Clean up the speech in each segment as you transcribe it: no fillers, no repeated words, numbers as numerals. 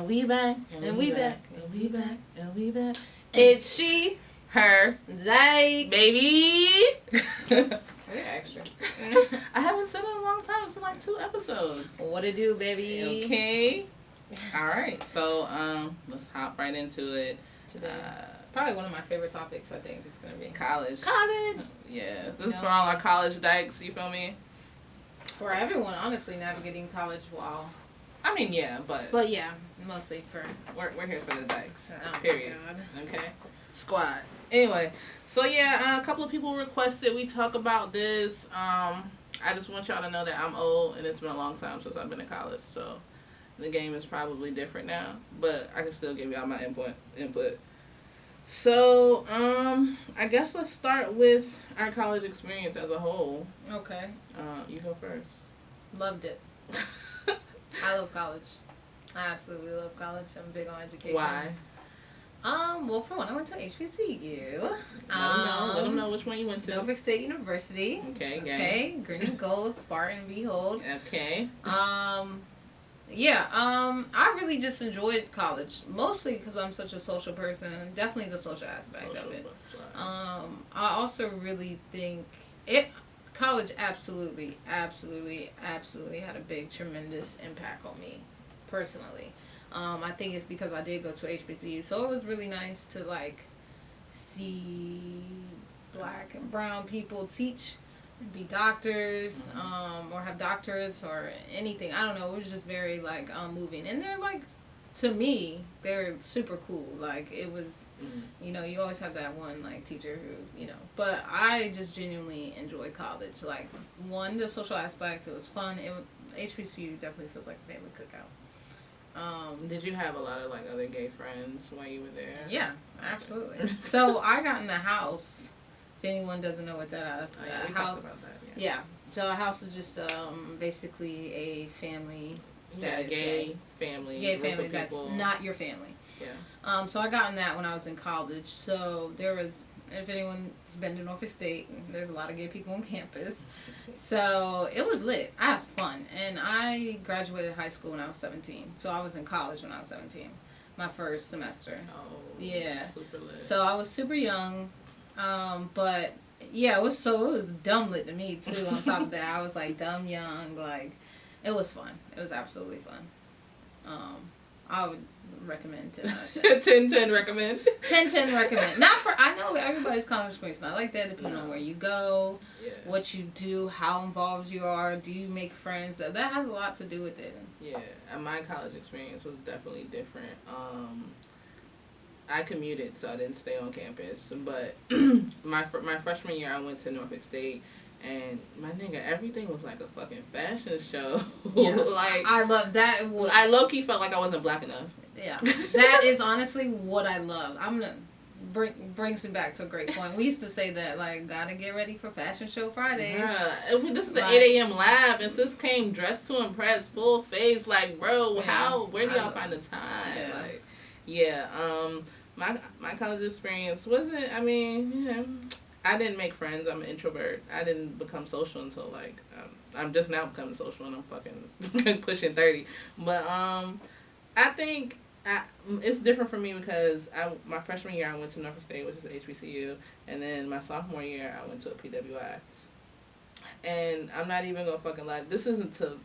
And we back. And we back. And we back. And we back. It's she, Her. Dyke. Baby. We're extra. I haven't said it in a long time. It's been like 2 episodes. What it do, baby? Okay. Alright, so let's hop right into it. Today. Probably one of my favorite topics, I think, is going to be college. College! Yeah. This is for all our college dykes, you feel me? For everyone, honestly, navigating college while... I mean, yeah, But yeah, mostly for... We're here for the dykes. Oh, period. God. Okay? Squad. Anyway, so yeah, a couple of people requested we talk about this. I just want y'all to know that I'm old, and it's been a long time since I've been in college, so the game is probably different now, but I can still give y'all my input. So, I guess let's start with our college experience as a whole. Okay. You go first. Loved it. I love college. I absolutely love college. I'm big on education. Why? Well, for one, I went to HBCU. Let them know which one you went to. Norfolk State University. Okay, gang. Okay, green and gold, Spartan, behold. Okay. Yeah, I really just enjoyed college, mostly because I'm such a social person. Definitely the social aspect of it. I also really think college absolutely had a big, tremendous impact on me, personally. I think it's because I did go to HBCU, so it was really nice to see black and brown people teach, be doctors, or have doctorates or anything. I don't know. It was just very moving, and they're to me, they're super cool. It was, you always have that one teacher who, But I just genuinely enjoyed college. One, the social aspect, it was fun. HBCU definitely feels like a family cookout. Did you have a lot of other gay friends while you were there? Yeah, absolutely. So I got in the house. If anyone doesn't know what that is, we house. talked about that, Yeah. So a house is just basically a family that is gay family. Gay family that's not your family. Yeah. So I got in that when I was in college. So there was, if anyone's been to Norfolk State, there's a lot of gay people on campus. So it was lit. I had fun. And I graduated high school when I was 17. So I was in college when I was 17. My first semester. Oh, yeah. Super lit. So I was super young. But yeah, it was dumb lit to me too. On top of that, I was dumb young. It was fun. It was absolutely fun. I would recommend 10 out of 10. 10 recommend. 10 recommend. Not for, I know everybody's college experience not like that, depending on where you go, what you do, how involved you are, do you make friends. That has a lot to do with it. Yeah, and my college experience was definitely different. I commuted, so I didn't stay on campus. But my freshman year, I went to Norfolk State, and my nigga, everything was like a fucking fashion show. Yeah. I love that. I low-key felt like I wasn't black enough. Yeah, that is honestly what I love. I'm gonna brings it back to a great point. We used to say that gotta get ready for Fashion Show Fridays. Yeah, this is the 8 a.m. lab, and sis came dressed to impress, full face. Bro, where do y'all find the time? My college experience wasn't. I didn't make friends. I'm an introvert. I didn't become social until I'm just now becoming social, and I'm fucking pushing 30. But I think it's different for me because my freshman year I went to Norfolk State, which is HBCU, and then my sophomore year I went to a PWI. And I'm not even gonna fucking lie. This isn't to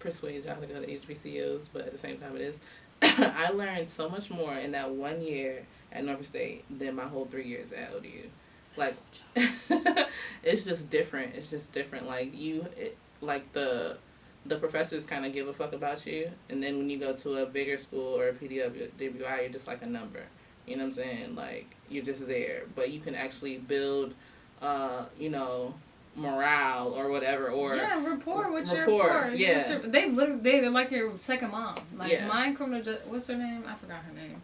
persuade y'all to go to HBCUs, but at the same time it is. I learned so much more in that 1 year at Norfolk State than my whole 3 years at ODU. It's just different. It's just different. The professors kind of give a fuck about you, and then when you go to a bigger school or a PWI, you're just like a number. You know what I'm saying? You're just there, but you can actually build, morale or whatever, or rapport with your yeah. They're like your second mom. My criminal, what's her name? I forgot her name.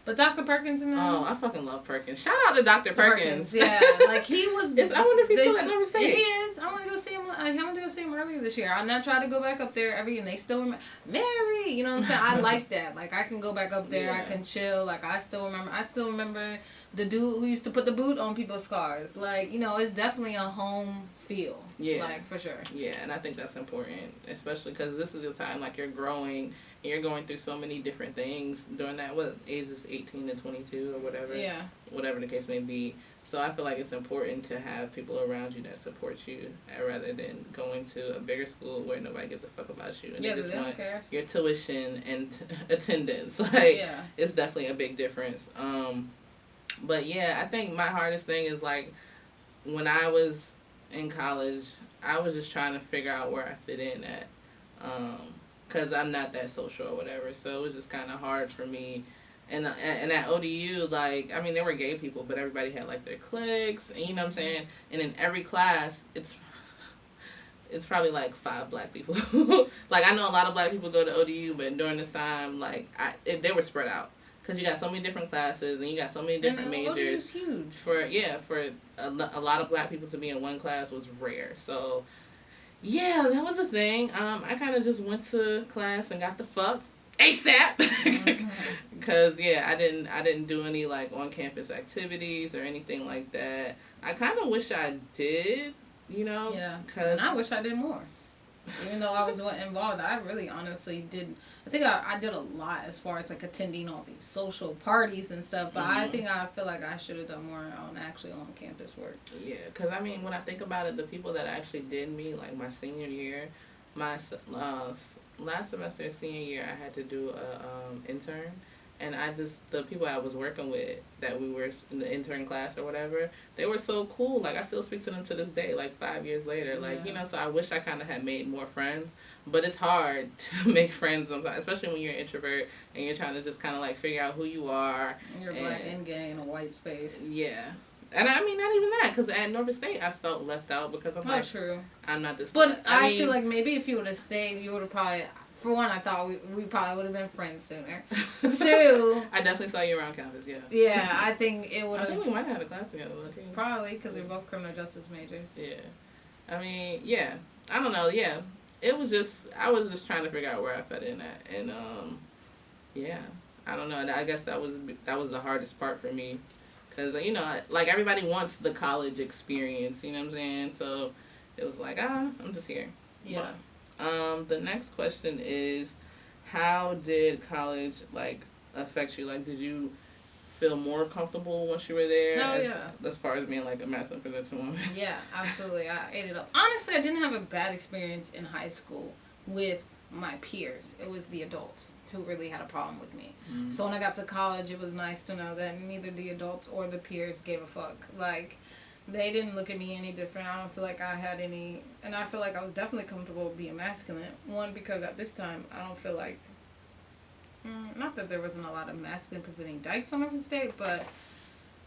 But Dr. Perkins and them. Oh, I fucking love Perkins. Shout out to Dr. Perkins. Yeah, he was. I wonder if he's still at Norfolk State. He is. I want to go see him. I went to go see him earlier this year. I tried to go back up there and they still remember Mary. You know what I'm saying? I like that. I can go back up there. Yeah. I can chill. I still remember the dude who used to put the boot on people's cars. Like, you know, it's definitely a home feel. Yeah. Like, for sure. Yeah, and I think that's important, especially because this is the time, like, you're growing and you're going through so many different things during that, what, ages 18 to 22 or whatever. Yeah. Whatever the case may be. So I feel like it's important to have people around you that support you rather than going to a bigger school where nobody gives a fuck about you. And Yeah, they just they don't want care. your tuition and attendance. Like, Yeah. it's definitely a big difference. But yeah, I think my hardest thing is, like, when I was in college, I was just trying to figure out where I fit in at. Because I'm not that social or whatever. So it was just kind of hard for me. And at ODU, like, I mean, there were gay people, but everybody had, like, their cliques. And you know what I'm saying? And in every class, it's probably, like, 5 black people. Like, I know a lot of black people go to ODU, but during this time, like, they were spread out. Because you got so many different classes, and you got so many different majors. ODU's huge. For a lot of black people to be in one class was rare. So, yeah, that was a thing. I kind of just went to class and got the fuck ASAP. Because, yeah, I didn't do any, like, on-campus activities or anything like that. I kind of wish I did, you know? Yeah, Cause and I wish I did more. Even though I was involved, I really honestly did. I think I did a lot as far as, like, attending all these social parties and stuff. But I feel like I should have done more on campus work. Yeah, because, I mean, when I think about it, the people that actually did meet, like, my senior year, my last semester, senior year, I had to do a intern. And the people I was working with, that we were in the intern class or whatever, they were so cool. Like, I still speak to them to this day, like, 5 years later. Like, you know, so I wish I kind of had made more friends. But it's hard to make friends sometimes, especially when you're an introvert and you're trying to just kind of, like, figure out who you are. You're black and gay in a white space. Yeah. And I mean, not even that, because at Norfolk State, I felt left out because I'm like, true. I'm not this. But I feel like maybe if you would have stayed, you would have probably... For one, I thought we probably would have been friends sooner. 2, I definitely saw you around campus, yeah. Yeah, I think it would have... I think we might have had a class together. Looking. Probably, because we're both criminal justice majors. Yeah. I mean, yeah. I don't know, yeah. It was just... I was just trying to figure out where I fit in at. And, yeah. I don't know. I guess that was the hardest part for me. Because, you know, like, everybody wants the college experience, you know what I'm saying? So, it was like, I'm just here. Yeah. But, the next question is, how did college, like, affect you? Like, did you feel more comfortable once you were there? As far as being, like, a masculine presenting woman? Yeah, absolutely. I ate it up. Honestly, I didn't have a bad experience in high school with my peers. It was the adults who really had a problem with me. Mm-hmm. So when I got to college, it was nice to know that neither the adults or the peers gave a fuck. Like, they didn't look at me any different. I don't feel like I had any... And I feel like I was definitely comfortable being masculine. One, because at this time, I don't feel like... not that there wasn't a lot of masculine presenting dykes on Norfolk State, but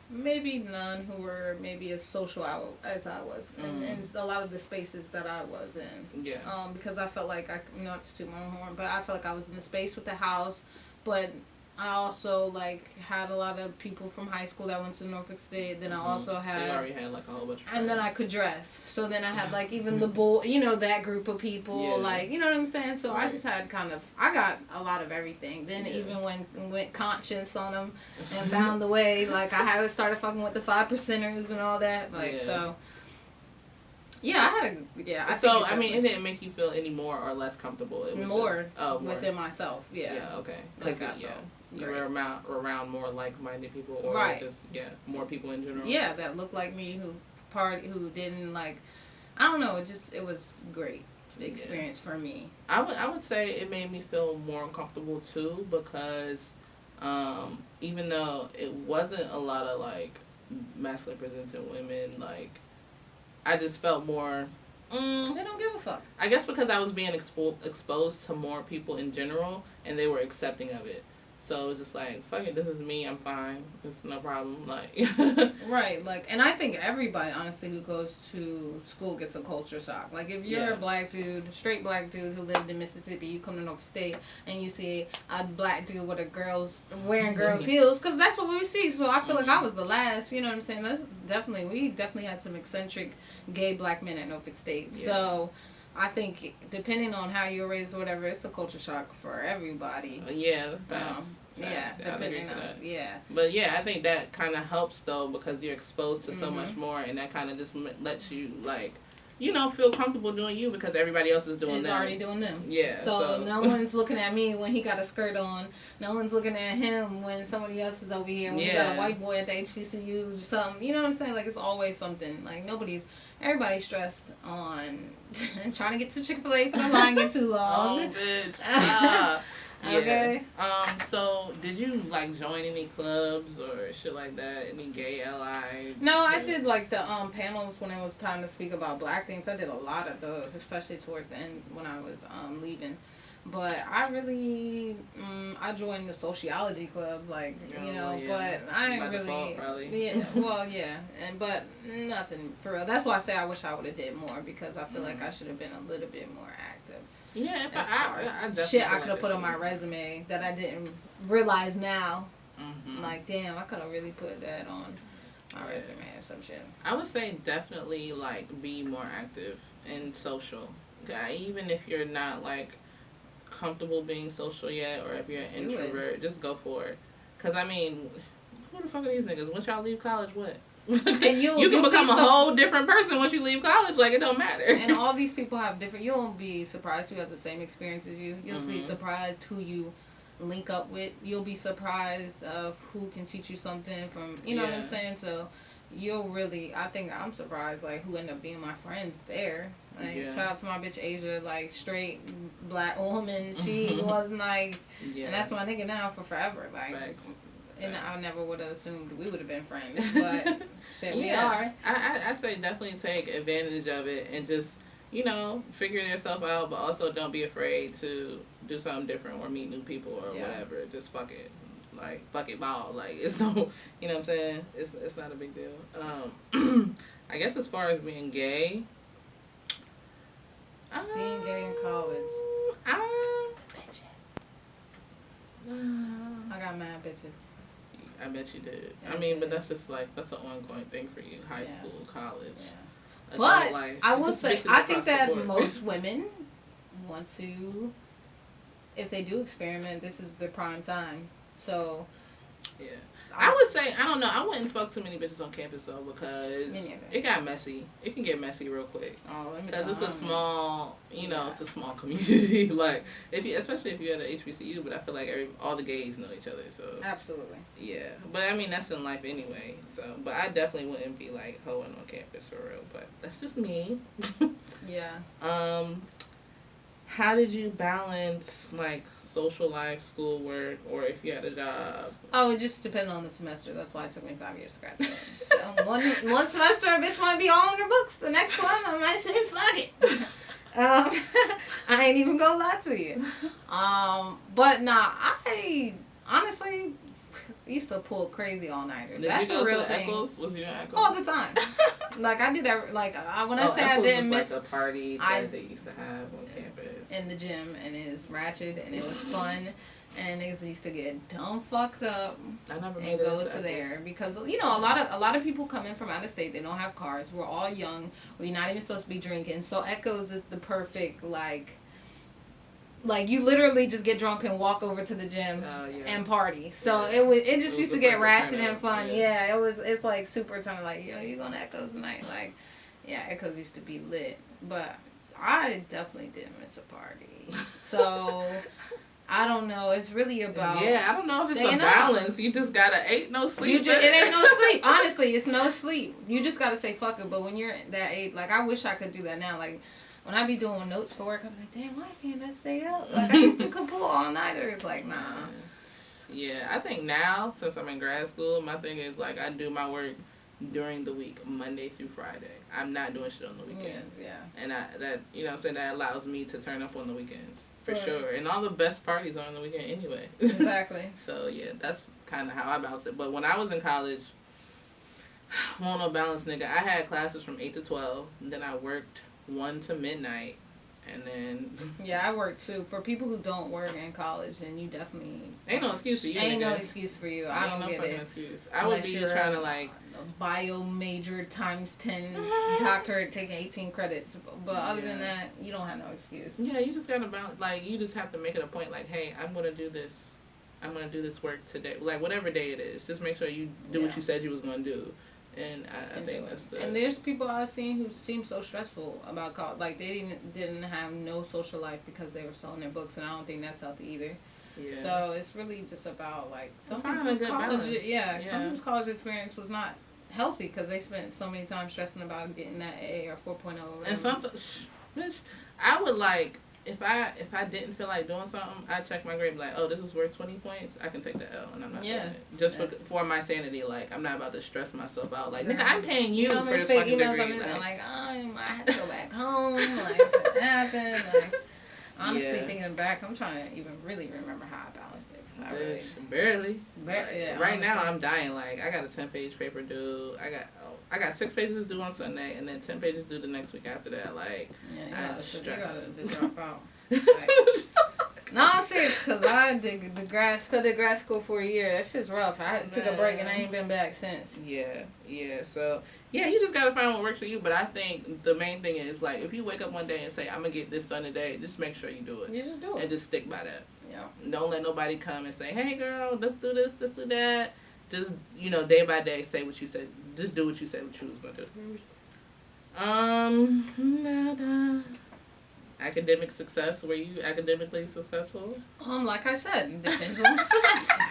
maybe none who were maybe as social as I was. In a lot of the spaces that I was in. Yeah. Because I felt like, not to toot my own horn, but I felt like I was in the space with the house, but... I also, like, had a lot of people from high school that went to Norfolk State. Then I also had... So you already had, like, a whole bunch of friends. And then I could dress. So then I had, like, even the bull... You know, that group of people. Yeah. Like, you know what I'm saying? So I just had kind of... I got a lot of everything. Then even went conscious on them and found the way. Like, I started fucking with the 5%ers and all that. Like, so... Yeah, I had a... Yeah, So, I mean, it didn't make you feel any more or less comfortable? It was more. More. Within myself, yeah. Yeah, okay. Like, I felt... You were around more like-minded people, or just more people in general. Yeah, that looked like me, who didn't like. I don't know. It was great. The experience for me. I would say it made me feel more uncomfortable too, because even though it wasn't a lot of like masculine presenting women, like I just felt more. They don't give a fuck. I guess because I was being exposed to more people in general, and they were accepting of it. So it was just like, fuck it, this is me, I'm fine. It's no problem. Like Right, like, and I think everybody, honestly, who goes to school gets a culture shock. Like, if you're a black dude, straight black dude who lived in Mississippi, you come to Norfolk State, and you see a black dude with wearing girls' heels, because that's what we see. So I feel like I was the last, you know what I'm saying? We definitely had some eccentric gay black men at Norfolk State. Yeah. So I think depending on how you're raised or whatever, it's a culture shock for everybody. Yeah, facts. Yeah, depending on that. Yeah. But yeah, I think that kind of helps though because you're exposed to so much more, and that kind of just lets you like, you know, feel comfortable doing you because everybody else is doing them. Already doing them. Yeah. So no one's looking at me when he got a skirt on. No one's looking at him when somebody else is over here. When you got a white boy at the HBCU or something. You know what I'm saying? Like, it's always something. Like, everybody's stressed on trying to get to Chick-fil-A for the line get too long. Oh, bitch. Okay. So did you like join any clubs or shit like that? Any gay ally? No, I did like the panels when it was time to speak about black things. I did a lot of those, especially towards the end when I was leaving. But I really, I joined the sociology club, like, you know, but I ain't really, yeah, well, yeah, but nothing for real. That's why I say I wish I would have did more because I feel like I should have been a little bit more active. Yeah, as far as shit I could have put on my resume that I didn't realize now. Like, damn, I could have really put that on my resume or some shit. I would say definitely like be more active and social. Yeah, even if you're not like comfortable being social yet, or if you're an introvert, just go for it. Cause I mean, who the fuck are these niggas? Once y'all leave college, what? And you can become a whole different person once you leave college. Like, it don't matter. And all these people have different. You won't be surprised who has the same experience as you. You'll be surprised who you link up with. You'll be surprised of who can teach you something from. You know what I'm saying? So you'll really. I think I'm surprised like who ended up being my friends there. Like, shout out to my bitch Asia, like straight black woman. She wasn't like, and that's my nigga now for forever. Like. Facts. And I never would have assumed we would have been friends, but shit, we are. I say definitely take advantage of it and just, you know, figure yourself out, but also don't be afraid to do something different or meet new people or whatever. Just fuck it. Like, fuck it ball. Like, it's no, you know what I'm saying? It's not a big deal. I guess as far as being gay. Being gay in college. Bitches. I got mad bitches. I bet you did. I mean, but that's just like, that's an ongoing thing for you. High school, college. Yeah. But life. I will say, I think that most women want to, if they do experiment, this is the prime time. So, yeah. I would say, I don't know, I wouldn't fuck too many bitches on campus though because it got messy. It can get messy real quick. Oh, let me because it's a small, you know, it's a small community. Like, especially if you're at a HBCU, but I feel like all the gays know each other. So absolutely. Yeah, but I mean that's in life anyway. So, but I definitely wouldn't be like hoeing on campus for real. But that's just me. Yeah. How did you balance like social life, schoolwork, or if you had a job? Oh, it just depended on the semester. That's why it took me 5 years to graduate. So one semester, a bitch want to be all on her books. The next one, I might say, fuck it. I ain't even gonna lie to you. But nah, I honestly used to pull crazy all-nighters. That's a real thing. Echoes? Was you in Echoes? All the time. Like, I did that. Like, when I say I didn't miss, like a party that they used to have on campus in the gym, and it was ratchet and it was fun, and niggas used to get dumb fucked up. I never and go to there because you know a lot of people come in from out of state. They don't have cards. We're all young. We're not even supposed to be drinking. So Echoes is the perfect like you literally just get drunk and walk over to the gym and party. So it just used to get ratchet and fun. Yeah, it's like super ton like, yo, you going to Echoes tonight? Like, yeah, Echoes used to be lit. But I definitely didn't miss a party. So I don't know. It's really about I don't know if it's a balance. You just gotta ain't no sleep. It ain't no sleep. Honestly, it's no sleep. You just gotta say fuck it. But when you're that age, like I wish I could do that now. Like when I be doing notes for work, I'm like, damn, why can't I stay up? Like I used to pull all nighters. Like nah. Yeah, I think now since I'm in grad school, my thing is like I do my work during the week, Monday through Friday. I'm not doing shit on the weekends. Yeah. And that you know what I'm saying, that allows me to turn up on the weekends. For sure. And all the best parties are on the weekend anyway. Exactly. So yeah, that's kinda how I balance it. But when I was in college, won't no balance nigga. I had classes from 8 to 12, and then I worked 1 to midnight, And then yeah, I work too. For people who don't work in college, then you definitely ain't no excuse for you. Ain't no excuse for you. I don't get it. Excuse. I would be trying to like a bio major times 10 doctorate taking 18 credits, but other than that, you don't have no excuse. Yeah, you just gotta like you just have to make it a point. Like, hey, I'm gonna do this. I'm gonna do this work today. Like whatever day it is, just make sure you do what you said you was gonna do. And I think that's the. And there's people I've seen who seem so stressful about college. Like they didn't have no social life because they were selling their books, and I don't think that's healthy either. Yeah. So it's really just about like some people's college. Some people's college experience was not healthy because they spent so many times stressing about getting that A or 4.0. And sometimes, bitch, I would like. If I didn't feel like doing something, I check my grade like, oh, this is worth 20 points. I can take the L, and I'm not doing it. Just for my sanity. Like, I'm not about to stress myself out. Like, nigga, I'm paying you for this fucking degree. Like, I have to go back home. Like, what happened? Like, honestly, thinking back, I'm trying to even really remember how I balanced it. Barely. Right now, I'm dying. Like, I got a 10-page paper due. I got 6 pages due on Sunday, and then 10 pages due the next week after that. Like, I'm stressed. You gotta just drop out. Like, no, I'm serious, because I did the grad school for a year. That shit's rough. I took a break, and I ain't been back since. Yeah. So, yeah, you just gotta find what works for you. But I think the main thing is, like, if you wake up one day and say, I'm gonna get this done today, just make sure you do it. You just do it. And just stick by that. Yeah. Don't let nobody come and say, hey, girl, let's do this, let's do that. Just, day by day, say what you said. Just do what you said what you was going to do. Academic success. Were you academically successful? Like I said, depends on the semester.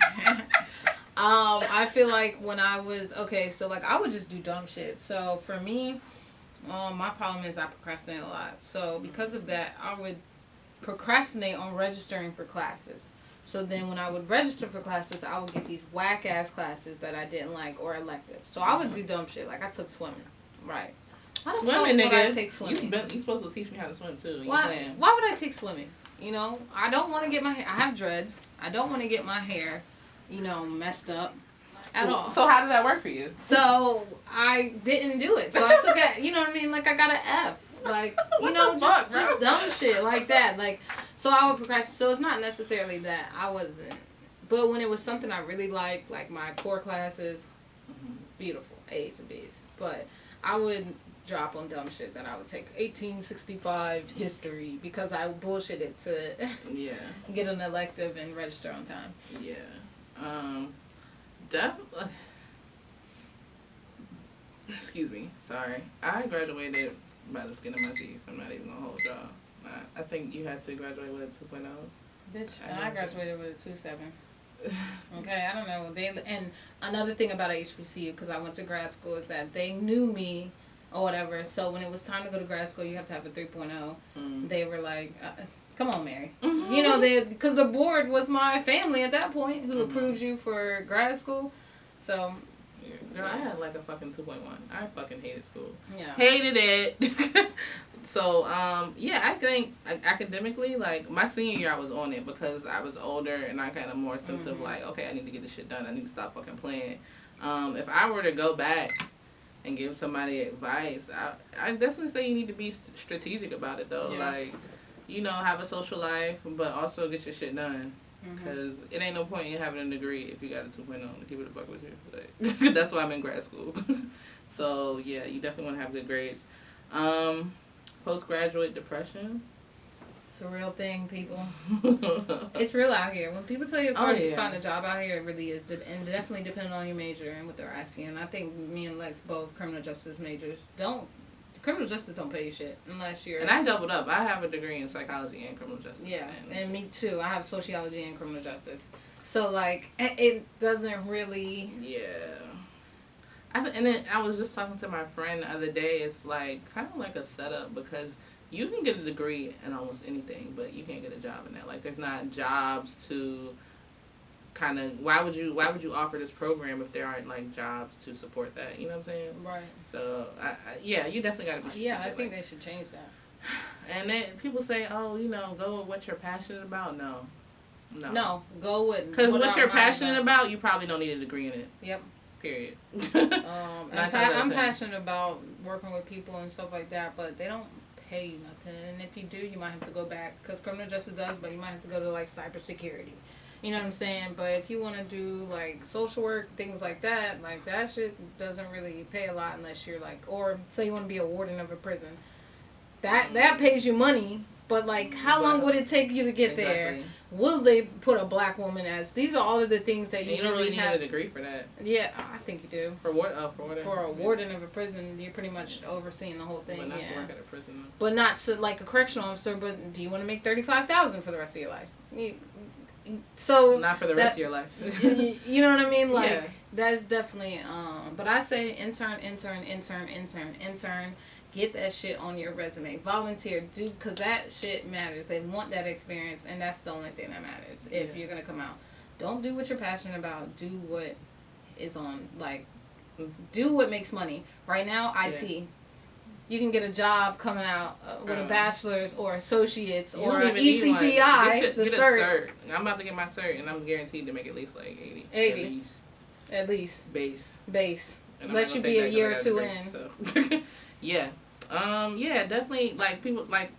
I feel like when I was, I would just do dumb shit. So for me, my problem is I procrastinate a lot. So because of that, I would procrastinate on registering for classes. So then when I would register for classes, I would get these whack-ass classes that I didn't like or electives. So I would do dumb shit. Like, I took swimming. Right. Swimming, nigga. I take swimming? You supposed to teach me how to swim, too. Why would I take swimming? I don't want to get my hair. I have dreads. I don't want to get my hair, messed up at all. So how did that work for you? So I didn't do it. So I took a, you know what I mean? Like, I got an F. Like, just dumb shit like that. Like, so I would procrastinate. So it's not necessarily that I wasn't. But when it was something I really liked, like my core classes, beautiful, A's and B's. But I would drop on dumb shit that I would take 1865 history because I bullshitted to get an elective and register on time. Yeah. Definitely. Excuse me. Sorry. I graduated by the skin of my teeth. I'm not even gonna hold y'all. I think you had to graduate with a 2.0. Bitch, I graduated with a 2.7. Okay, I don't know. And another thing about HBCU, because I went to grad school, is that they knew me or whatever. So when it was time to go to grad school, you have to have a 3.0. They were like, come on, Mary. Because the board was my family at that point who approves you for grad school. So... Girl, I had like a fucking 2.1. I fucking hated school. Yeah. Hated it. So, I think academically, like, my senior year I was on it because I was older and I kind of more sense of like, okay, I need to get this shit done. I need to stop fucking playing. If I were to go back and give somebody advice, I definitely say you need to be strategic about it, though. Yeah. Like, have a social life, but also get your shit done. Because it ain't no point in having a degree if you got a 2.0 to keep it a buck with you. Like, that's why I'm in grad school. So, yeah, you definitely want to have good grades. Postgraduate depression. It's a real thing, people. It's real out here. When people tell you it's hard to find a job out here, it really is. And definitely depending on your major and what they're asking. And I think me and Lex, both criminal justice majors, criminal justice don't pay you shit unless you're... And I doubled up. I have a degree in psychology and criminal justice. Yeah, and me too. I have sociology and criminal justice. So, like, it doesn't really... Yeah. And then I was just talking to my friend the other day. It's, like, kind of like a setup because you can get a degree in almost anything, but you can't get a job in that. Like, there's not jobs to... kind of, why would you offer this program if there aren't like jobs to support that? You know what I'm saying? Right. So you definitely got to be strategic. Yeah, I think they should change that. And then people say, oh, go with what you're passionate about. No, go with because what you're passionate about, you probably don't need a degree in it. Yep. Period. I'm passionate about working with people and stuff like that, but they don't pay you nothing. And if you do, you might have to go back, because criminal justice does, but you might have to go to, like, cybersecurity. You know what I'm saying? But if you want to do, like, social work, things like that shit doesn't really pay a lot unless you're, like, or say you want to be a warden of a prison. That pays you money, but, like, how long would it take you to get there? Will they put a black woman as? These are all of the things that you don't really have. need a degree for that. Yeah, I think you do. For what? For what? For a warden of a prison, you're pretty much overseeing the whole thing. But not to work at a prison. Though. But not to, like, a correctional officer. But do you want to make $35,000 for the rest of your life? So not for the rest of your life. You know what I mean? Like, yeah. That's definitely. But I say intern. Get that shit on your resume. Volunteer, because that shit matters. They want that experience, and that's the only thing that matters. If you're gonna come out, don't do what you're passionate about. Do what is on, like, do what makes money. Right now, IT. Yeah. You can get a job coming out with a bachelor's or associates or an ECPI. Get a cert. I'm about to get my cert, and I'm guaranteed to make at least like 80. At least. Base. Let you be a year or two in. So. Yeah. Yeah, definitely, like, people, like,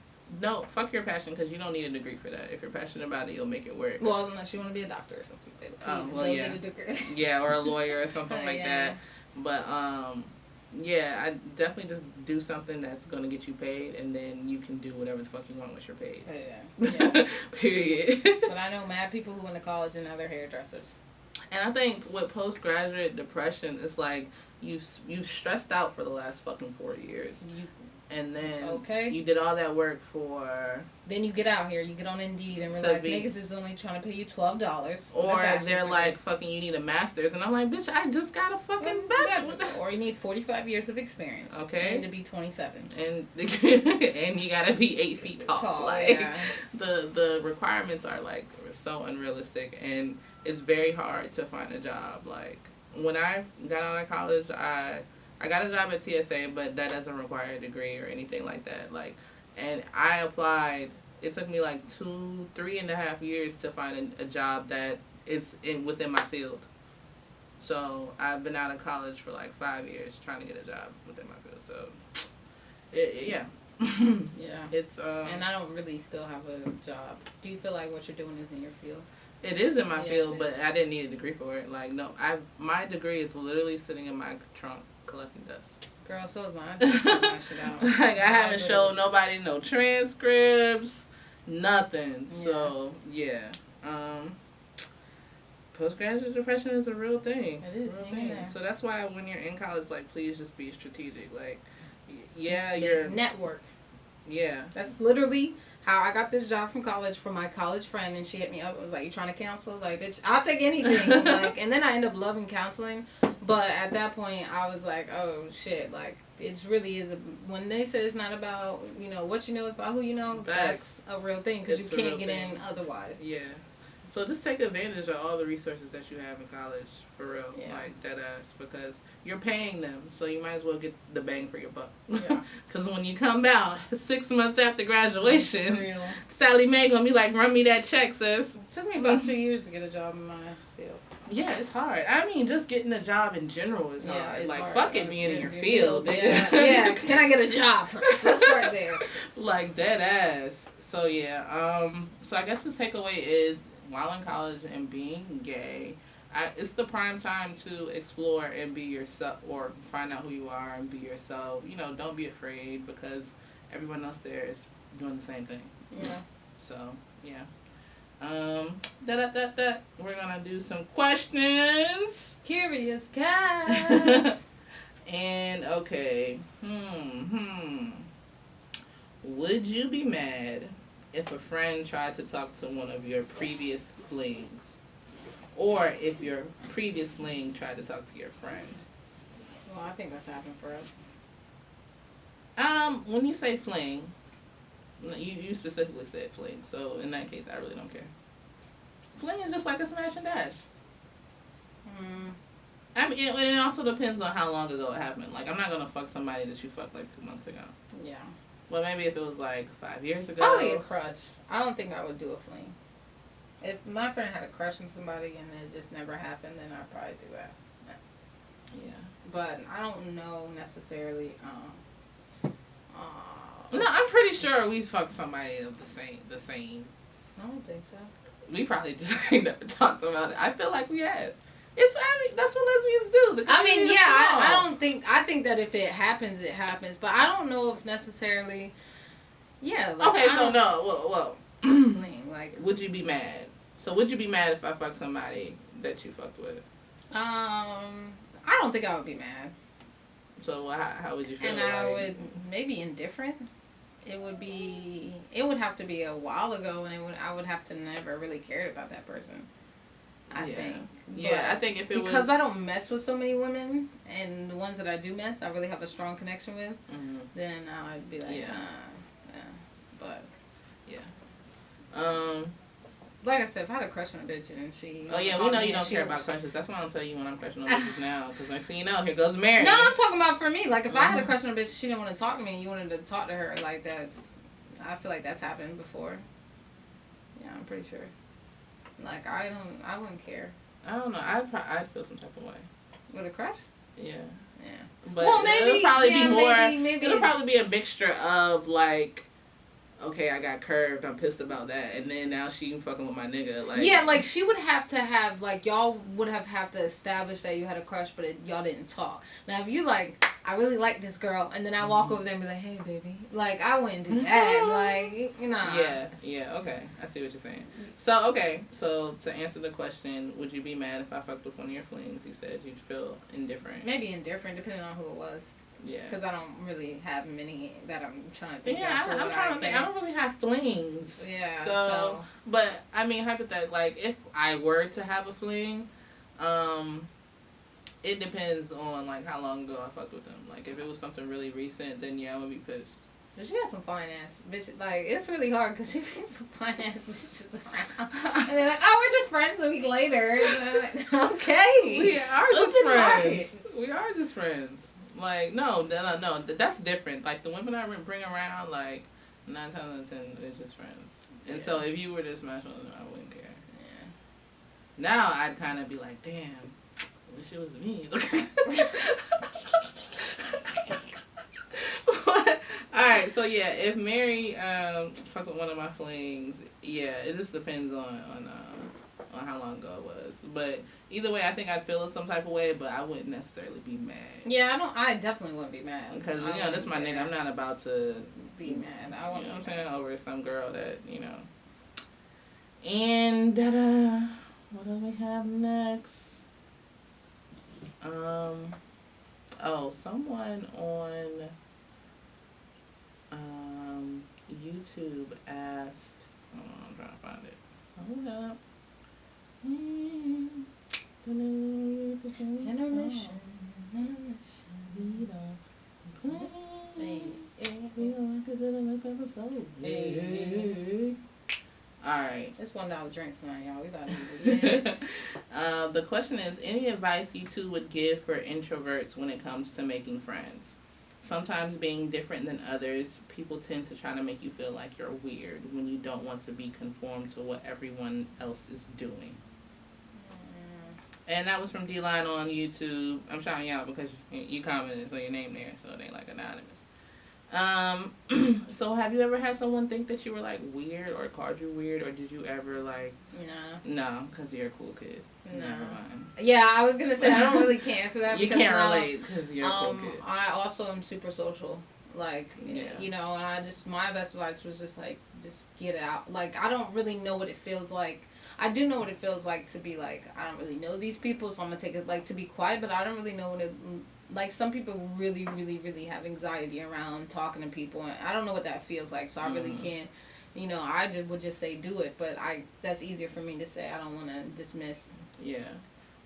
no, fuck your passion, because you don't need a degree for that. If you're passionate about it, you'll make it work. Well, unless you want to be a doctor or something. Please, yeah. Get a degree. Yeah, or a lawyer or something like that. But, yeah, I definitely just do something that's going to get you paid, and then you can do whatever the fuck you want once you're paid. Yeah. Period. But I know mad people who went to college and now they're hairdressers. And I think with postgraduate depression, it's like you stressed out for the last fucking 4 years. And then you did all that work for... Then you get out here, you get on Indeed and realize niggas is only trying to pay you $12. Or they're like, fucking, you need a master's. And I'm like, bitch, I just got a fucking bachelor's. Or you need 45 years of experience. Okay. And to be 27. And you gotta be 8 feet tall. Like, the requirements are, like, so unrealistic. And it's very hard to find a job. Like, when I got out of college, I got a job at TSA, but that doesn't require a degree or anything like that. Like, and I applied. It took me like 3.5 years to find a job that is within my field. So I've been out of college for like 5 years trying to get a job within my field. So, yeah. Yeah. It's and I don't really still have a job. Do you feel like what you're doing is in your field? It is in my field, but I didn't need a degree for it. Like, no, my degree is literally sitting in my trunk collecting dust. Girl, so is mine. My shit out. Like, I haven't showed nobody no transcripts, nothing. Yeah. So, yeah. Postgraduate depression is a real thing. It is. So that's why when you're in college, like, please just be strategic. Like, yeah, you're... Network. Yeah. That's literally how I got this job from college from my college friend, and she hit me up and was like, "You trying to counsel?" Like, bitch, I'll take anything. Like, and then I ended up loving counseling, but at that point I was like, oh shit, like, it really is when they say it's not about, you know, what you know, it's about who you know. That's a real thing, because you can't get in otherwise. Yeah. So just take advantage of all the resources that you have in college, for real, like, dead ass, because you're paying them, so you might as well get the bang for your buck. Yeah. Because when you come out 6 months after graduation, Sally Mae gonna be like, run me that check, sis. It took me about 2 years to get a job in my field. Yeah, it's hard. I mean, just getting a job in general is hard. Like, hard. Fuck it being in your field. Yeah. Can I get a job first? Let's start there. Like, dead ass. So, yeah. So, I guess the takeaway is, while in college and being gay, it's the prime time to explore and be yourself, or find out who you are and be yourself. You know, don't be afraid, because everyone else there is doing the same thing. Yeah. So, yeah. We're gonna do some questions. Curious cats. And okay. Would you be mad if a friend tried to talk to one of your previous flings? Or if your previous fling tried to talk to your friend? Well, I think that's happened for us. When you say fling, you specifically said fling, so in that case, I really don't care. Fling is just like a smash and dash. I mean, it also depends on how long ago it happened. Like, I'm not gonna fuck somebody that you fucked like 2 months ago. Yeah. Well, maybe if it was like 5 years ago. Probably a crush. I don't think I would do a fling. If my friend had a crush on somebody and it just never happened, then I'd probably do that. Yeah. But I don't know necessarily No, I'm pretty sure we fucked somebody of the same. I don't think so. We probably just ain't never talked about it. I feel like we have. That's what lesbians do. I mean, yeah, I don't think. I think that if it happens, it happens. But I don't know if necessarily. Yeah. Like, okay, so no. Well. Fling, like. Would you be mad? So would you be mad if I fucked somebody that you fucked with? I don't think I would be mad. So how would you feel? And I would maybe indifferent. It would have to be a while ago, and I would have to never really cared about that person. I think. Yeah, I think if it because I don't mess with so many women, and the ones that I do mess, I really have a strong connection with. Mm-hmm. Then I'd be like, but yeah. Like I said, if I had a crush on a bitch and she... Oh, yeah, we know you don't care about crushes. That's why I don't tell you when I'm crushing on bitches now. Because next thing you know, here goes Mary. No, I'm talking about for me. Like, if I had a crush on a bitch, she didn't want to talk to me, and you wanted to talk to her, like, I feel like that's happened before. Yeah, I'm pretty sure. Like, I wouldn't care. I don't know. I'd feel some type of way. With a crush? Yeah. Yeah. But well, maybe, it'll probably be more... Maybe it'll probably be a mixture of, like... Okay, I got curved. I'm pissed about that. And then now she fucking with my nigga. Like, yeah, like she would have to have, like, y'all would have to establish that you had a crush, but y'all didn't talk. Now, if you like, I really like this girl, and then I walk over there and be like, hey, baby. Like, I wouldn't do that. Like, you know. Yeah, okay. I see what you're saying. So, okay. So, to answer the question, would you be mad if I fucked with one of your flings? You said you'd feel indifferent. Maybe indifferent, depending on who it was. Yeah. Because I don't really have many that I'm trying to think of. Yeah, I'm trying to think. I don't really have flings. Yeah. So, but, I mean, hypothetically, like, if I were to have a fling, it depends on, like, how long ago I fucked with them. Like, if it was something really recent, then, yeah, I would be pissed. But she got some fine-ass bitches. Like, it's really hard because she brings some fine-ass bitches around. And they're like, oh, we're just friends a week later. Like, okay. We are just friends. We are just friends. Like, no, that's different. Like, the women I bring around, like, 9 times out of 10, they're just friends. And so if you were to smash on them, I wouldn't care. Yeah. Now I'd kind of be like, damn, I wish it was me. Alright, so yeah, if Mary fuck with one of my flings, yeah, it just depends on how long ago it was. But either way, I think I'd feel some type of way, but I wouldn't necessarily be mad. Yeah, I definitely wouldn't be mad. Because, you know, this is my nigga. I'm not about to be mad. I won't, you know what I'm saying? Over some girl that, you know. And, what do we have next? Someone on YouTube asked, hold on, I'm trying to find it. Hold up. Intermission. We don't play. We don't to the next episode. Hey. Alright. It's $1 drinks tonight, y'all. We about to do this. The question is, any advice you two would give for introverts when it comes to making friends? Sometimes being different than others, people tend to try to make you feel like you're weird when you don't want to be conformed to what everyone else is doing. And that was from D-Line on YouTube. I'm shouting you out because you commented, so your name there, so it ain't like anonymous. So have you ever had someone think that you were like weird or called you weird, or did you ever like... No, because you're a cool kid. No. Never mind. Yeah, I was gonna say I don't really can't answer that. You can't relate because you're a cool kid. I also am super social. Like, you know, and my best advice was just like, just get out. Like, I don't really know what it feels like. I do know what it feels like to be like, I don't really know these people, so I'm gonna take it like to be quiet, but I don't really know what it, like, some people really, really, really have anxiety around talking to people, and I don't know what that feels like, so I really can't, you know, I would just say do it, but that's easier for me to say. I don't want to dismiss. Yeah.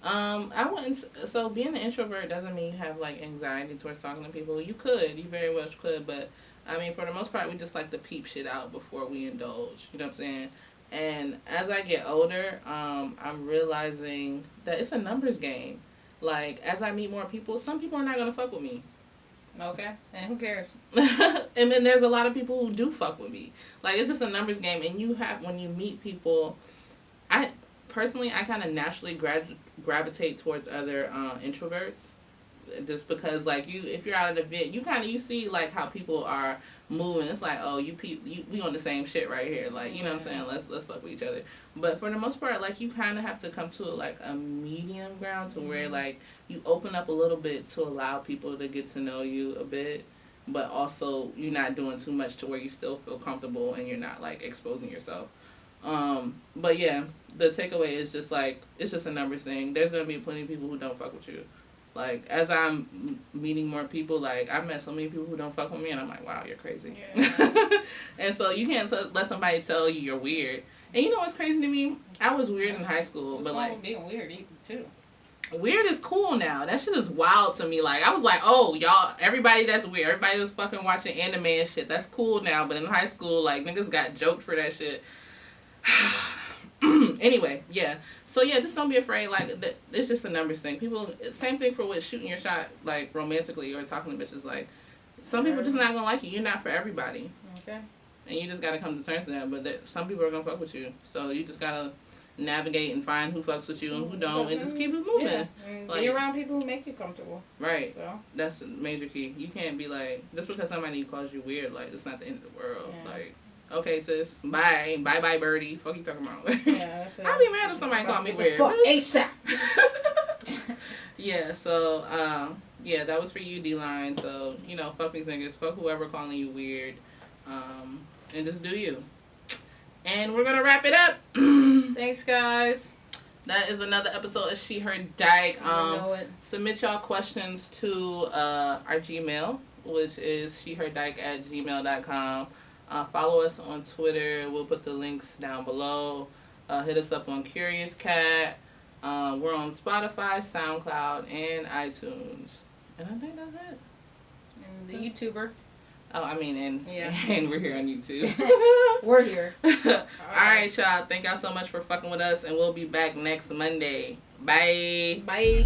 I wouldn't, so being an introvert doesn't mean you have, like, anxiety towards talking to people. You very well could, but, I mean, for the most part, we just like to peep shit out before we indulge, you know what I'm saying? And as I get older, I'm realizing that it's a numbers game. Like, as I meet more people, some people are not going to fuck with me. Okay. And who cares? And then there's a lot of people who do fuck with me. Like, it's just a numbers game. And when you meet people, I kind of naturally gravitate towards other introverts. just because like if you're out at an event, you see like how people are moving. It's like, oh, we on the same shit right here. Like, you know what I'm saying? Let's fuck with each other. But for the most part, like, you kind of have to come to like a medium ground to where like you open up a little bit to allow people to get to know you a bit, but also you're not doing too much to where you still feel comfortable and you're not like exposing yourself. But yeah, the takeaway is just like, it's just a numbers thing. There's gonna be plenty of people who don't fuck with you. Like, as I'm meeting more people, like, I've met so many people who don't fuck with me, and I'm like, wow, you're crazy. Yeah. And so you can't let somebody tell you you're weird. And you know what's crazy to me? I was weird in high school, but like, being weird too. Weird is cool now. That shit is wild to me. Like, I was like, oh, y'all, everybody that's weird, everybody that's fucking watching anime and shit, that's cool now. But in high school, like, niggas got joked for that shit. Anyway, yeah. So, yeah, just don't be afraid. Like, it's just a numbers thing. People, same thing for with shooting your shot, like, romantically or talking to bitches. Like, some people just not gonna like you. You're not for everybody. Okay. And you just gotta come to terms with that. But some people are gonna fuck with you. So, you just gotta navigate and find who fucks with you and who don't, and just keep it moving. Yeah. And like, be around people who make you comfortable. Right. So that's a major key. You can't be like, just because somebody calls you weird, like, it's not the end of the world. Yeah. Like, okay, sis, bye birdie. Fuck you talking about? Yeah, that's it. I'd be mad if somebody called me weird. Fuck ASAP. Yeah. So yeah, that was for you, D-Line. So, you know, fuck these niggas, fuck whoever calling you weird, and just do you. And we're going to wrap it up. Thanks, guys. That is another episode of She, Her, Dyke. Submit y'all questions to our Gmail, which is sheherdyke@gmail.com. Follow us on Twitter. We'll put the links down below. Hit us up on Curious Cat. We're on Spotify, SoundCloud, and iTunes. And I think that's it. And the YouTuber. Oh, I mean, and we're here on YouTube. We're here. All right, y'all. Thank y'all so much for fucking with us, and we'll be back next Monday. Bye. Bye.